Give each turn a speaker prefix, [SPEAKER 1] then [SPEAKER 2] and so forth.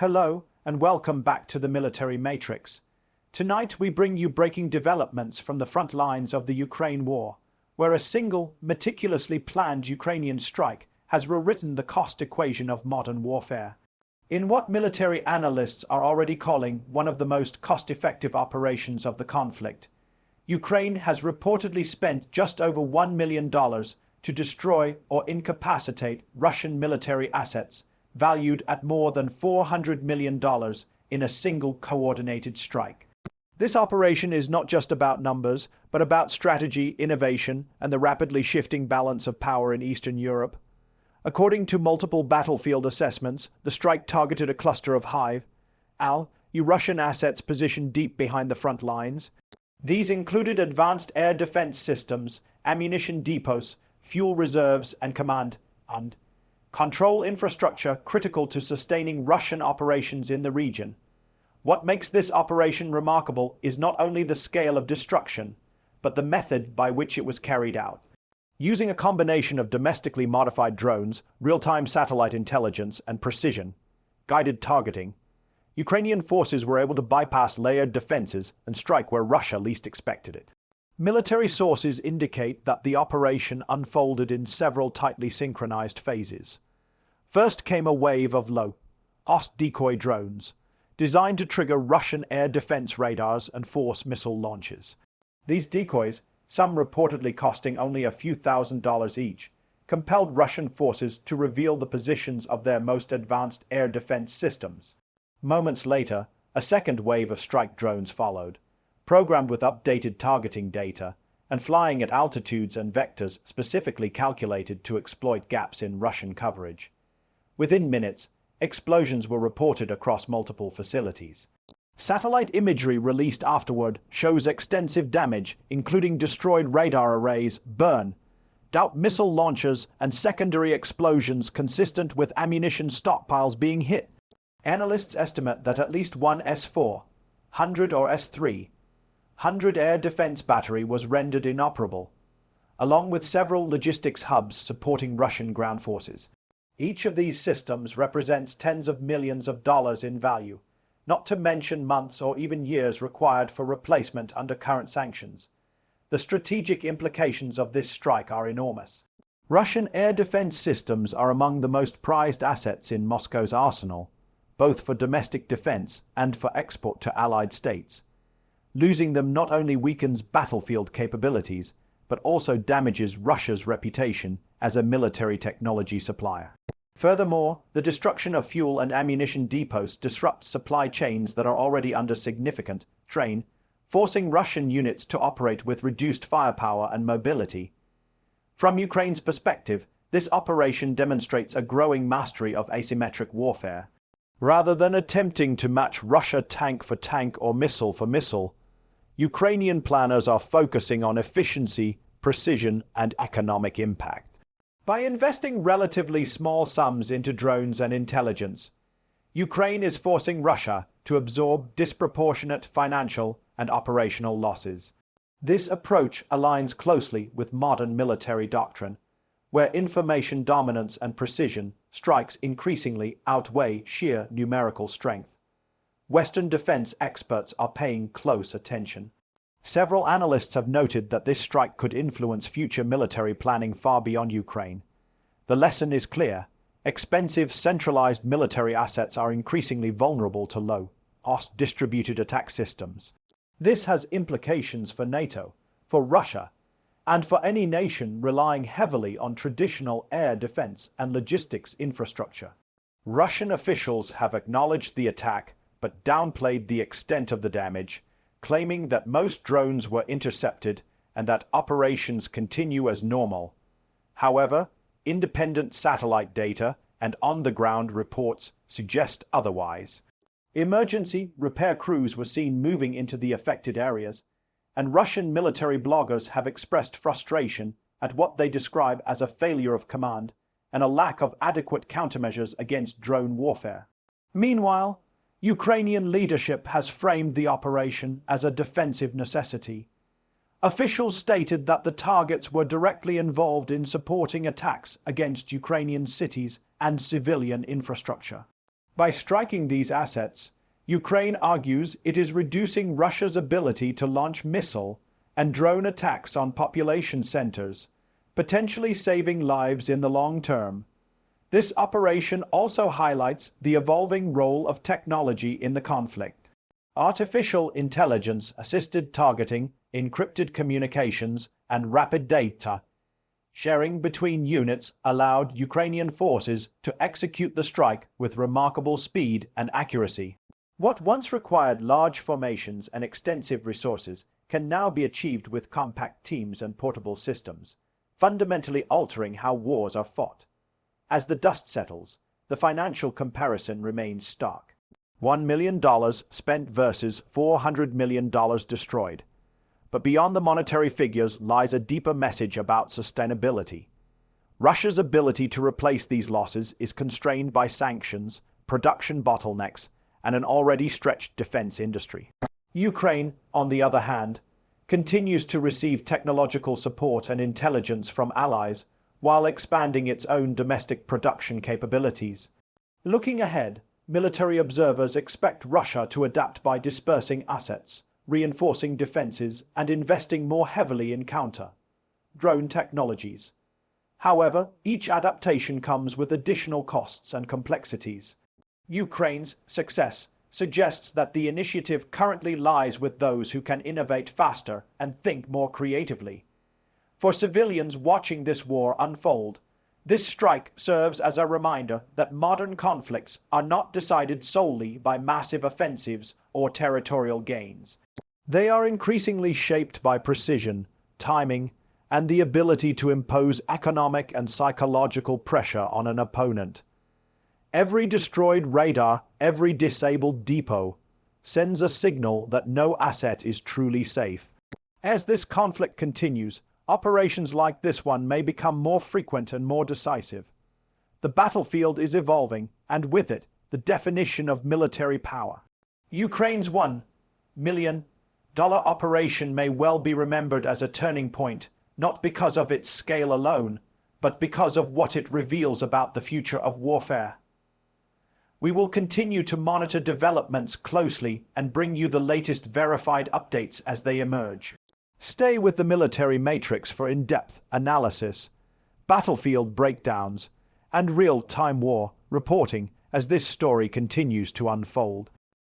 [SPEAKER 1] Hello, and welcome back to the Military Matrix. Tonight we bring you breaking developments from the front lines of the Ukraine war, where a single, meticulously planned Ukrainian strike has rewritten the cost equation of modern warfare. In what military analysts are already calling one of the most cost-effective operations of the conflict, Ukraine has reportedly spent just over $1 million to destroy or incapacitate Russian military assets, valued at more than $400 million in a single coordinated strike. This operation is not just about numbers, but about strategy, innovation, and the rapidly shifting balance of power in Eastern Europe. According to multiple battlefield assessments, the strike targeted a cluster of Russian assets positioned deep behind the front lines. These included advanced air defense systems, ammunition depots, fuel reserves, and command and control infrastructure critical to sustaining Russian operations in the region. What makes this operation remarkable is not only the scale of destruction, but the method by which it was carried out. Using a combination of domestically modified drones, real-time satellite intelligence, and precision-guided targeting, Ukrainian forces were able to bypass layered defenses and strike where Russia least expected it. Military sources indicate that the operation unfolded in several tightly synchronized phases. First came a wave of low-cost decoy drones, designed to trigger Russian air defense radars and force missile launches. These decoys, some reportedly costing only a few $1,000s each, compelled Russian forces to reveal the positions of their most advanced air defense systems. Moments later, a second wave of strike drones followed, programmed with updated targeting data and flying at altitudes and vectors specifically calculated to exploit gaps in Russian coverage. Within minutes, explosions were reported across multiple facilities. Satellite imagery released afterward shows extensive damage, including destroyed radar arrays, burned-out missile launchers, and secondary explosions consistent with ammunition stockpiles being hit. Analysts estimate that at least one S-400 or S-300 air defense battery was rendered inoperable, along with several logistics hubs supporting Russian ground forces. Each of these systems represents tens of millions of dollars in value, not to mention months or even years required for replacement under current sanctions. The strategic implications of this strike are enormous. Russian air defense systems are among the most prized assets in Moscow's arsenal, both for domestic defense and for export to allied states. Losing them not only weakens battlefield capabilities, but also damages Russia's reputation as a military technology supplier. Furthermore, the destruction of fuel and ammunition depots disrupts supply chains that are already under significant strain, forcing Russian units to operate with reduced firepower and mobility. From Ukraine's perspective, this operation demonstrates a growing mastery of asymmetric warfare. Rather than attempting to match Russia tank for tank or missile for missile, Ukrainian planners are focusing on efficiency, precision, and economic impact. By investing relatively small sums into drones and intelligence, Ukraine is forcing Russia to absorb disproportionate financial and operational losses. This approach aligns closely with modern military doctrine, where information dominance and precision strikes increasingly outweigh sheer numerical strength. Western defense experts are paying close attention. Several analysts have noted that this strike could influence future military planning far beyond Ukraine. The lesson is clear. Expensive, centralized military assets are increasingly vulnerable to low-cost distributed attack systems. This has implications for NATO, for Russia, and for any nation relying heavily on traditional air defense and logistics infrastructure. Russian officials have acknowledged the attack, but downplayed the extent of the damage, claiming that most drones were intercepted and that operations continue as normal. However, independent satellite data and on-the-ground reports suggest otherwise. Emergency repair crews were seen moving into the affected areas, and Russian military bloggers have expressed frustration at what they describe as a failure of command and a lack of adequate countermeasures against drone warfare. Meanwhile, Ukrainian leadership has framed the operation as a defensive necessity. Officials stated that the targets were directly involved in supporting attacks against Ukrainian cities and civilian infrastructure. By striking these assets, Ukraine argues it is reducing Russia's ability to launch missile and drone attacks on population centers, potentially saving lives in the long term. This operation also highlights the evolving role of technology in the conflict. Artificial intelligence-assisted targeting, encrypted communications, and rapid data sharing between units allowed Ukrainian forces to execute the strike with remarkable speed and accuracy. What once required large formations and extensive resources can now be achieved with compact teams and portable systems, fundamentally altering how wars are fought. As the dust settles, the financial comparison remains stark. $1 million spent versus $400 million destroyed. But beyond the monetary figures lies a deeper message about sustainability. Russia's ability to replace these losses is constrained by sanctions, production bottlenecks, and an already stretched defense industry. Ukraine, on the other hand, continues to receive technological support and intelligence from allies while expanding its own domestic production capabilities. Looking ahead, military observers expect Russia to adapt by dispersing assets, reinforcing defenses, and investing more heavily in counter-drone technologies. However, each adaptation comes with additional costs and complexities. Ukraine's success suggests that the initiative currently lies with those who can innovate faster and think more creatively. For civilians watching this war unfold, this strike serves as a reminder that modern conflicts are not decided solely by massive offensives or territorial gains. They are increasingly shaped by precision, timing, and the ability to impose economic and psychological pressure on an opponent. Every destroyed radar, every disabled depot, sends a signal that no asset is truly safe. As this conflict continues, operations like this one may become more frequent and more decisive. The battlefield is evolving, and with it, the definition of military power. Ukraine's $1 million operation may well be remembered as a turning point, not because of its scale alone, but because of what it reveals about the future of warfare. We will continue to monitor developments closely and bring you the latest verified updates as they emerge. Stay with the Military Matrix for in-depth analysis, battlefield breakdowns, and real-time war reporting as this story continues to unfold.